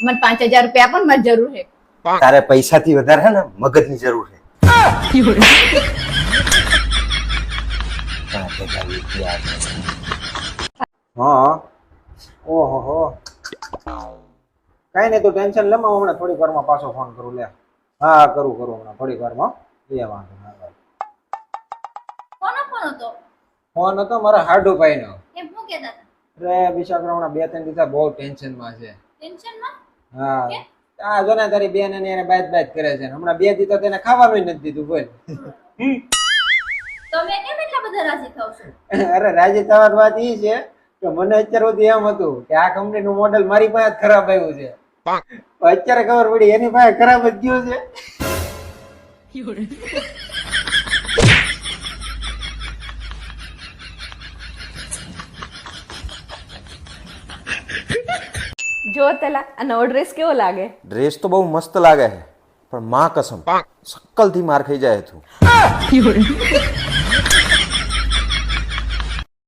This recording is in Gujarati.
મને 5000 રૂપિયા આપો ને, મારી જરૂર છે. તારે પૈસાથી વધારે હે ને મગજની જરૂર છે. 5000 રૂપિયા. હા ઓહો હો કઈ નહીં તું ટેન્શન લેમાં હમણાં થોડીક વારમાં પાછો ફોન કરું લે. હા કરું હમણાં થોડીક વારમાં એ વાંધો ના. કોનો ફોન હતો? ફોન હતો મારા હાડુભાઈનો. એમ શું કહેતા હતા? અરે બિચારા હમણાં 2-3 દિવસ બહુ ટેન્શનમાં છે. ટેન્શનમાં? હા આ જો ને તારી બેન અને એને બાત કરે છે હમણાં 2 દિવસ તો તેને ખાવાનું નથી દીધું બોલ. તમે કેમ એટલા બધા રાજી થાવ છો? અરે રાજી થવાની વાત એ છે કે મને અત્યાર સુધી એમ હતું કે આ કંપનીનું મોડેલ મારી પાસે ખરાબ આવ્યું છે. અત્યારે ખબર પડી એની પાસે ખરાબ જ ગયું છે. જો તેલા આ નવો ડ્રેસ કેવો લાગે? ડ્રેસ તો બહુ મસ્ત લાગે છે પણ માં કસમ શકલ થી માર ખાઈ જાય તું.